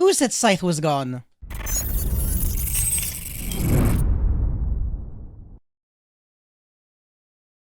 Who said Scythe was gone?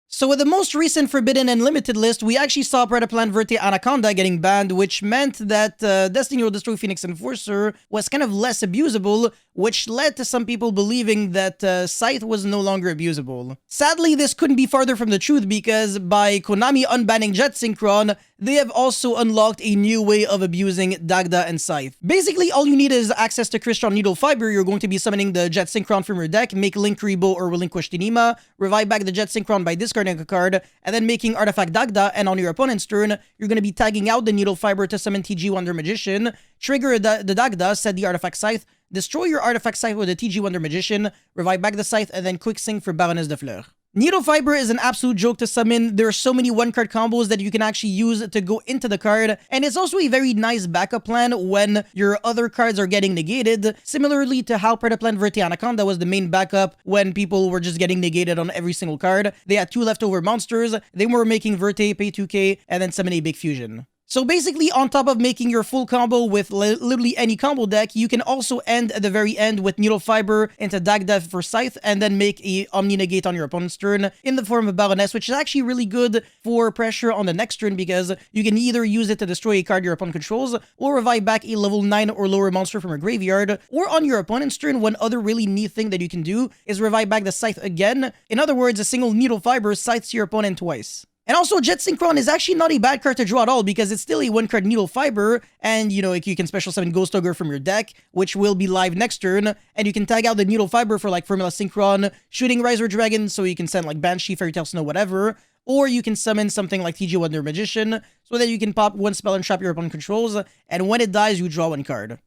So with the most recent Forbidden and Limited list, we actually saw Predaplant Verte Anaconda getting banned, which meant that Destiny will Destroy Phoenix Enforcer was kind of less abusable, which led to some people believing that Scythe was no longer abusable. Sadly, this couldn't be farther from the truth because by Konami unbanning Jet Synchron, they have also unlocked a new way of abusing Dagda and Scythe. Basically, all you need is access to Crystal Needle Fiber. You're going to be summoning the Jet Synchron from your deck, make Link Rebo or Relinquish Tinima, revive back the Jet Synchron by discarding a card, and then making Artifact Dagda, and on your opponent's turn, you're going to be tagging out the Needle Fiber to summon TG Wonder Magician, trigger the Dagda, set the Artifact Scythe, destroy your Artifact Scythe with the TG Wonder Magician, revive back the Scythe, and then quick sync for Baroness de Fleur. Needle Fiber is an absolute joke to summon. There are so many one-card combos that you can actually use to go into the card, and it's also a very nice backup plan when your other cards are getting negated, similarly to how Predaplant Verte Anaconda was the main backup when people were just getting negated on every single card. They had 2 leftover monsters, they were making Verte, pay 2k, and then summon a big fusion. So basically, on top of making your full combo with literally any combo deck, you can also end at the very end with Needle Fiber into Dagda for Scythe, and then make a Omni Negate on your opponent's turn in the form of Baroness, which is actually really good for pressure on the next turn because you can either use it to destroy a card your opponent controls, or revive back a level 9 or lower monster from your graveyard, or on your opponent's turn, one other really neat thing that you can do is revive back the Scythe again. In other words, a single Needle Fiber scythes your opponent twice. And also, Jet Synchron is actually not a bad card to draw at all because it's still a 1-card Needle Fiber, and you know, you can special summon Ghost Ogre from your deck, which will be live next turn, and you can tag out the Needle Fiber for like Formula Synchron, Shooting Riser Dragon, so you can send like Banshee, Fairy Tail Snow, whatever, or you can summon something like TG Wonder Magician, so that you can pop 1 spell and trap your opponent controls, and when it dies, you draw 1 card.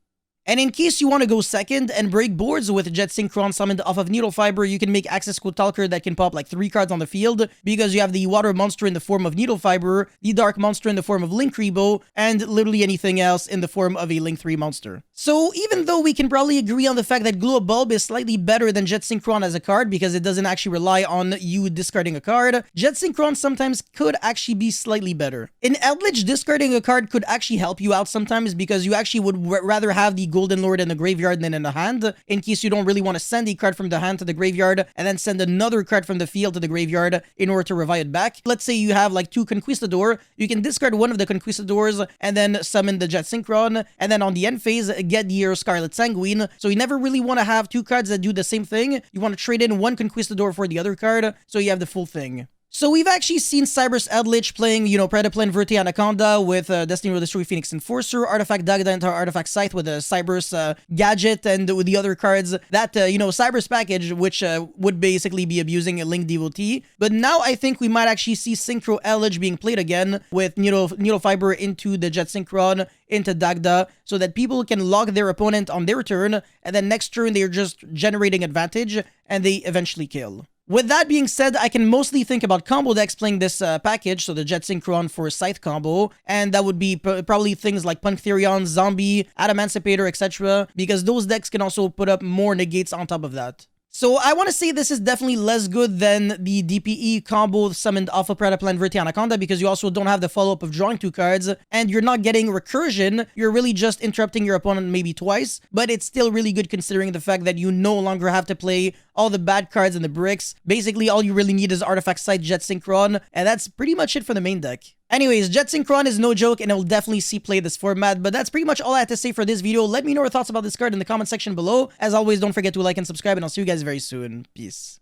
And in case you want to go second and break boards with Jet Synchron summoned off of Needle Fiber, you can make Access Code Talker that can pop like 3 cards on the field because you have the Water Monster in the form of Needle Fiber, the Dark Monster in the form of Link Rebo, and literally anything else in the form of a Link 3 monster. So even though we can probably agree on the fact that Glow Bulb is slightly better than Jet Synchron as a card because it doesn't actually rely on you discarding a card, Jet Synchron sometimes could actually be slightly better. In Eldritch, discarding a card could actually help you out sometimes because you actually would rather have the Golden Lord in the graveyard than in the hand, in case you don't really want to send a card from the hand to the graveyard and then send another card from the field to the graveyard in order to revive it back. Let's say you have like 2 Conquistador, you can discard one of the Conquistadors and then summon the Jet Synchron, and then on the end phase, get your Scarlet Sanguine. So you never really want to have 2 cards that do the same thing. You want to trade in 1 Conquistador for the other card, so you have the full thing. So we've actually seen Cyberus Eldritch playing, you know, Predaplant Verte Anaconda with Destiny will Destroy Phoenix Enforcer, Artifact Dagda into Artifact Scythe with a Cyberus gadget, and with the other cards that, you know, Cyberus package, which would basically be abusing a Link Devotee. But now I think we might actually see Synchro Eldritch being played again with Needle Fiber into the Jet Synchron, into Dagda, so that people can lock their opponent on their turn, and then next turn they're just generating advantage, and they eventually kill. With that being said, I can mostly think about combo decks playing this package, so the Jet Synchron for Scythe combo, and that would be probably things like Punkthyrion, Zombie, Adamancipator, etc., because those decks can also put up more negates on top of that. So I want to say this is definitely less good than the DPE combo summoned off of Predaplant Verte Anaconda because you also don't have the follow-up of drawing 2 cards, and you're not getting recursion. You're really just interrupting your opponent maybe twice, but it's still really good considering the fact that you no longer have to play all the bad cards in the bricks. Basically, all you really need is Artifact Scythe, Jet Synchron, and that's pretty much it for the main deck. Anyways, Jet Synchron is no joke, and I'll definitely see play this format, but that's pretty much all I had to say for this video. Let me know your thoughts about this card in the comment section below. As always, don't forget to like and subscribe, and I'll see you guys very soon. Peace.